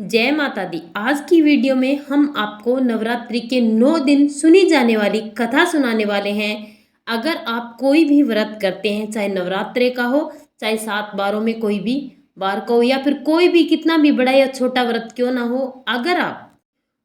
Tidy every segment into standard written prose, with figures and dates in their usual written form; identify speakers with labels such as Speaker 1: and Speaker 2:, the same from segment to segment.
Speaker 1: जय माता दी। आज की वीडियो में हम आपको नवरात्रि के 9 दिन सुनी जाने वाली कथा सुनाने वाले हैं। अगर आप कोई भी व्रत करते हैं, चाहे नवरात्रे का हो, चाहे 7 बारों में कोई भी बार का हो, या फिर कोई भी कितना भी बड़ा या छोटा व्रत क्यों ना हो, अगर आप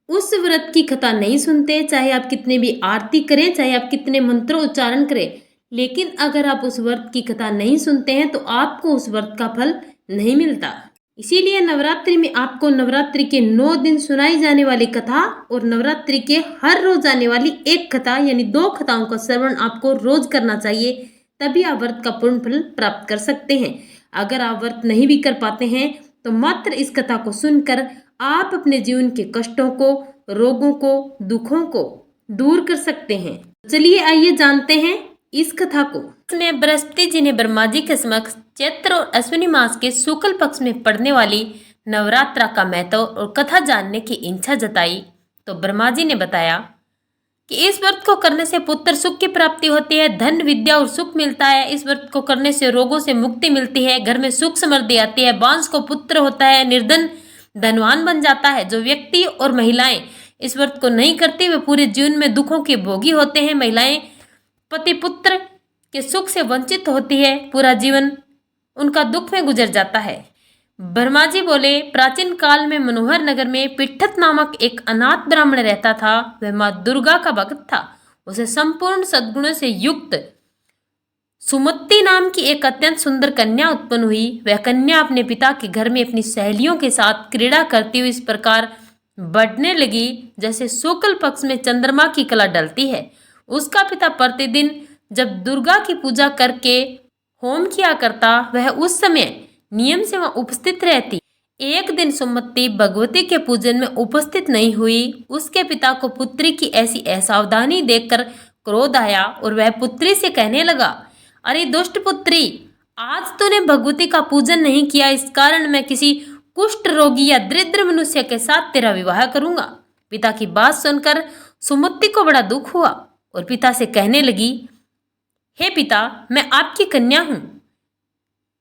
Speaker 1: उस व्रत की कथा नहीं सुनते, चाहे आप कितने भी आरती करें, चाहे आप कितने मंत्रों उच्चारण करें, लेकिन अगर आप उस व्रत की कथा नहीं सुनते हैं तो आपको उस व्रत का फल नहीं मिलता। इसीलिए नवरात्रि में आपको नवरात्रि के 9 दिन सुनाई जाने वाली कथा और नवरात्रि के हर रोज आने वाली एक कथा यानी 2 कथाओं का श्रवण आपको रोज करना चाहिए, तभी आप व्रत का पूर्ण फल प्राप्त कर सकते हैं। अगर आप व्रत नहीं भी कर पाते हैं तो मात्र इस कथा को सुनकर आप अपने जीवन के कष्टों को, रोगों को, दुखों को दूर कर सकते हैं। चलिए आइए जानते हैं इस कथा को। इसमें बृहस्पति जी ने ब्रह्मा जी के समक्ष चैत्र और अश्विनी मास के शुक्ल पक्ष में पड़ने वाली नवरात्रा का महत्व और कथा जानने की इच्छा जताई तो ब्रह्मा जी ने बताया कि इस व्रत को करने से पुत्र सुख की प्राप्ति होती है, धन विद्या और सुख मिलता है। इस व्रत को करने से रोगों से मुक्ति मिलती है, घर में सुख समृद्धि आती है, बांस को पुत्र होता है, निर्धन धनवान बन जाता है। जो व्यक्ति और महिलाएं इस व्रत को नहीं करती वे पूरे जीवन में दुखों के भोगी होते हैं। महिलाएं पति पुत्र के सुख से वंचित होती है, पूरा जीवन उनका दुख में गुजर जाता है। ब्रह्मा जी बोले, प्राचीन काल में मनोहर नगर में पिट्ठत नामक एक अनाथ ब्राह्मण रहता था। वह माँ दुर्गा का भक्त था। उसे संपूर्ण सद्गुणों से युक्त सुमति नाम की एक अत्यंत सुंदर कन्या उत्पन्न हुई। वह कन्या अपने पिता के घर में अपनी सहेलियों के साथ क्रीड़ा करती हुई इस प्रकार बढ़ने लगी जैसे शुक्ल पक्ष में चंद्रमा की कला ढलती है। उसका पिता प्रतिदिन जब दुर्गा की पूजा करके होम किया करता, वह उस समय नियम से वहां उपस्थित रहती। एक दिन सुमति भगवती के पूजन में उपस्थित नहीं हुई। उसके पिता को पुत्री की ऐसी असावधानी देखकर क्रोध आया और वह पुत्री से कहने लगा, अरे दुष्ट पुत्री, आज तूने भगवती का पूजन नहीं किया, इस कारण मैं किसी कुष्ठ रोगी या दरिद्र मनुष्य के साथ तेरा विवाह करूंगा। पिता की बात सुनकर सुमति को बड़ा दुख हुआ और पिता से कहने लगी, हे पिता, मैं आपकी कन्या हूं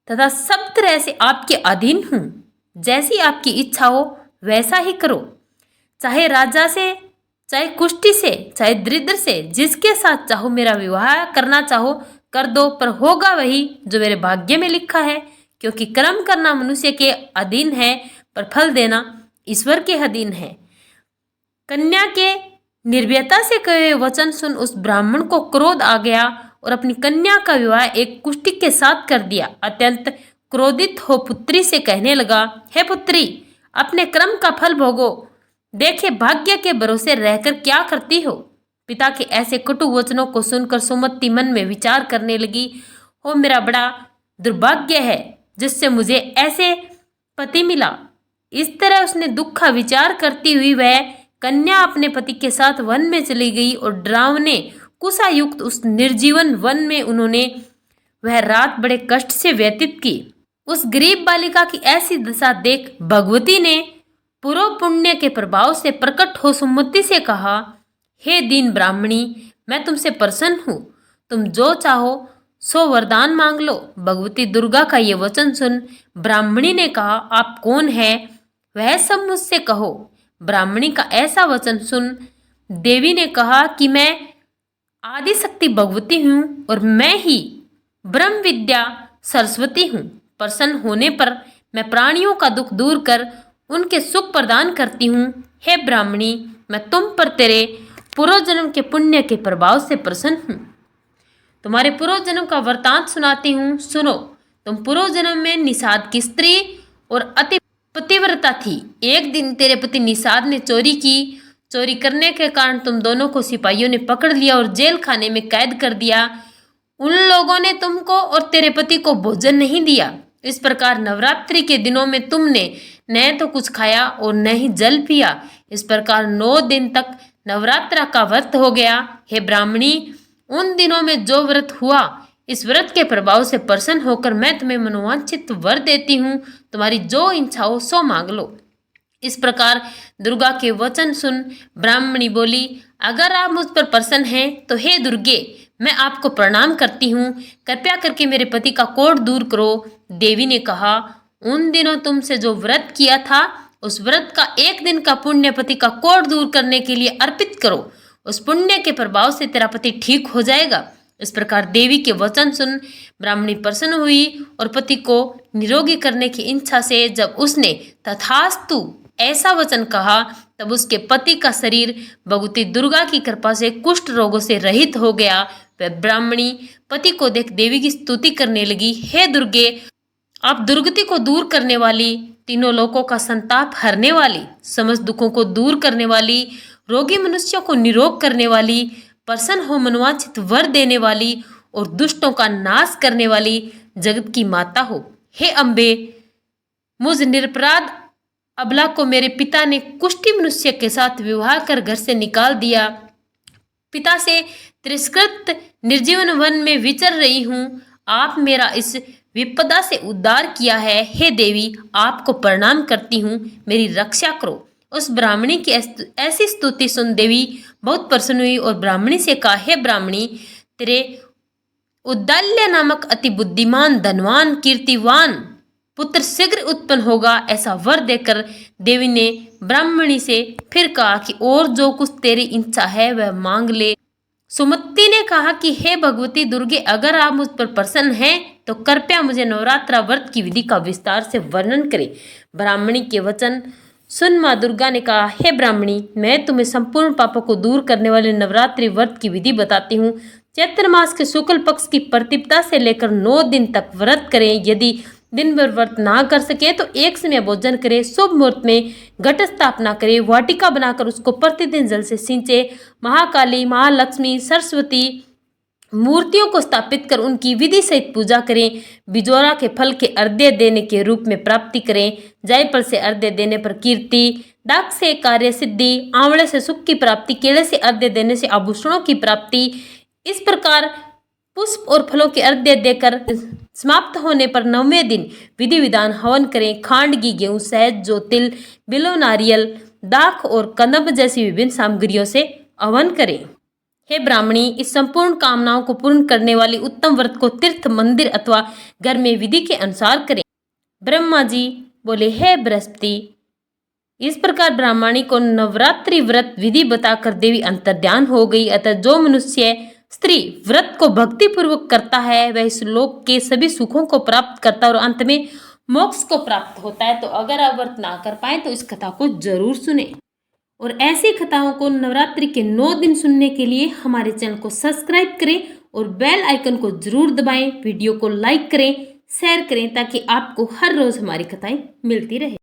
Speaker 1: तथा सब तरह से आपके अधीन हूं। जैसी आपकी इच्छा हो वैसा ही करो। चाहे राजा से, चाहे कुष्ठी से, चाहे दरिद्र से, जिसके साथ चाहो मेरा विवाह करना चाहो कर दो, पर होगा वही जो मेरे भाग्य में लिखा है। क्योंकि कर्म करना मनुष्य के अधीन है, पर फल देना ईश्वर के अधीन है। कन्या के निर्भयता से कहे वचन सुन उस ब्राह्मण को क्रोध आ गया और अपनी कन्या का विवाह एक कुष्ठी के साथ कर दिया। अत्यंत क्रोधित हो पुत्री से कहने लगा, हे पुत्री, अपने कर्म का फल भोगो, देखे भाग्य के भरोसे रहकर क्या करती हो। पिता के ऐसे कटु वचनों को सुनकर सुमति मन में विचार करने लगी, हो मेरा बड़ा दुर्भाग्य है जिससे मुझे ऐसे पति मिला। इस तरह उसने दुख का विचार करती हुई वह कन्या अपने पति के साथ वन में चली गई और डरावने कुशायुक्त उस निर्जीवन वन में उन्होंने वह रात बड़े कष्ट से व्यतीत की। उस गरीब बालिका की ऐसी दशा देख भगवती ने पूर्व पुण्य के प्रभाव से प्रकट हो सुमति से कहा, हे दीन ब्राह्मणी, मैं तुमसे प्रसन्न हूँ, तुम जो चाहो सो वरदान मांग लो। भगवती दुर्गा का ये वचन सुन ब्राह्मणी ने कहा, आप कौन है वह सब मुझसे कहो। ब्राह्मणी का ऐसा वचन सुन देवी ने कहा कि मैं आदि शक्ति भगवती हूँ और मैं ही ब्रह्म विद्या सरस्वती हूँ। प्रसन्न होने पर मैं प्राणियों का दुख दूर कर उनके सुख प्रदान करती हूँ। हे ब्राह्मणी, मैं तुम पर तेरे पूर्व जन्म के पुण्य के प्रभाव से प्रसन्न हूँ। तुम्हारे पूर्व जन्म का वृतांत सुनाती हूँ, सुनो। तुम पूर्व जन्म में निषाद की स्त्री और अति पतिव्रता थी। एक दिन तेरे पति निषाद ने चोरी की। चोरी करने के कारण तुम दोनों को सिपाहियों ने पकड़ लिया और जेल खाने में कैद कर दिया। उन लोगों ने तुमको और तेरे पति को भोजन नहीं दिया। इस प्रकार नवरात्रि के दिनों में तुमने न तो कुछ खाया और न ही जल पिया। इस प्रकार 9 दिन तक नवरात्रा का व्रत हो गया। हे ब्राह्मणी, उन दिनों में जो व्रत हुआ, इस व्रत के प्रभाव से प्रसन्न होकर मैं तुम्हें मनोवांछित वर देती हूँ। तुम्हारी जो इच्छा हो सो मांग लो। इस प्रकार दुर्गा के वचन सुन ब्राह्मणी बोली, अगर आप मुझ पर प्रसन्न हैं तो हे दुर्गे, मैं आपको प्रणाम करती हूँ, कृपया करके मेरे पति का कोढ़ दूर करो। देवी ने कहा, उन दिनों तुमसे जो व्रत किया था उस व्रत का एक दिन का पुण्य पति का कोढ़ दूर करने के लिए अर्पित करो। उस पुण्य के प्रभाव से तेरा पति ठीक हो जाएगा। इस प्रकार देवी के वचन सुन ब्राह्मणी प्रसन्न हुई और पति को निरोगी करने की इच्छा से जब उसने तथास्तु ऐसा वचन कहा, तब उसके पति का शरीर भगवती दुर्गा की कृपा से कुष्ठ रोगों से रहित हो गया। वह ब्राह्मणी पति को देख देवी की स्तुति करने लगी, हे दुर्गे, आप दुर्गति को दूर करने वाली, तीनों लोकों का संताप हरने वाली, समस्त दुखों को दूर करने वाली, रोगी मनुष्यों को निरोग करने वाली, प्रसन्न हो मनवांछित वर देने वाली और दुष्टों का नाश करने वाली जगत की माता हो। हे अम्बे, मुझ निरपराध अबला को मेरे पिता ने कुष्ठी मनुष्य के साथ विवाह कर घर से निकाल दिया। पिता से तिरस्कृत निर्जीवन वन में विचर रही हूँ। आप मेरा इस विपदा से उद्धार किया है। हे देवी, आपको प्रणाम करती हूँ, मेरी रक्षा करो। उस ब्राह्मणी की ऐसी स्तुति सुन देवी बहुत प्रसन्न हुई और ब्राह्मणी से कहा, हे ब्राह्मणी, तेरे उद्दाल्य नामक अति बुद्धिमान, धनवान, कीर्तिवान पुत्र शीघ्र उत्पन्न होगा। ऐसा वर देकर देवी ने ब्राह्मणी से फिर कहा कि और जो कुछ तेरी इच्छा है वह मांग ले। सुमति ने कहा कि हे भगवती दुर्गे, अगर आप मुझ पर प्रसन्न हैं तो कृपया मुझे नवरात्रा व्रत की विधि का विस्तार से वर्णन करें। ब्राह्मणी के वचन सुन माँ दुर्गा ने कहा, हे ब्राह्मणी, मैं तुम्हें संपूर्ण पापों को दूर करने वाले नवरात्रि व्रत की विधि बताती हूँ। चैत्र मास के शुक्ल पक्ष की प्रतिपदा से लेकर 9 दिन तक व्रत करें। यदि दिन भर व्रत ना कर सके तो एक समय भोजन करें। शुभ मुहूर्त में घट स्थापना करें। वाटिका बनाकर उसको प्रतिदिन जल से सींचे। महाकाली, महालक्ष्मी, सरस्वती मूर्तियों को स्थापित कर उनकी विधि सहित पूजा करें। बिजोरा के फल के अर्घ्य देने के रूप में प्राप्ति करें। जायफल से अर्घ्य देने पर कीर्ति, डाक से कार्य सिद्धि, आंवले से सुख की प्राप्ति, केले से अर्घ्य देने से आभूषणों की प्राप्ति। इस प्रकार पुष्प और फलों के अर्घ्य देकर समाप्त होने पर 9वें दिन विधि विधान हवन करें। खांड, घी, गेहूं, शहद, जौ, तिल, बिल्व, नारियल, दाख और कदम्ब जैसी विभिन्न सामग्रियों से हवन करें। हे ब्राह्मणी, इस संपूर्ण कामनाओं को पूर्ण करने वाली उत्तम व्रत को तीर्थ, मंदिर अथवा घर में विधि के अनुसार करें। ब्रह्मा जी बोले, हे बृहस्पति, इस प्रकार ब्राह्मणी को नवरात्रि व्रत विधि बताकर देवी अंतर्ध्यान हो गई। अतः जो मनुष्य स्त्री व्रत को भक्ति पूर्वक करता है वह इस लोक के सभी सुखों को प्राप्त करता है और अंत में मोक्ष को प्राप्त होता है। तो अगर आप व्रत ना कर पाए तो इस कथा को जरूर सुने और ऐसी कथाओं को नवरात्रि के 9 दिन सुनने के लिए हमारे चैनल को सब्सक्राइब करें और बेल आइकन को जरूर दबाएं। वीडियो को लाइक करें, शेयर करें ताकि आपको हर रोज हमारी कथाएं मिलती रहे।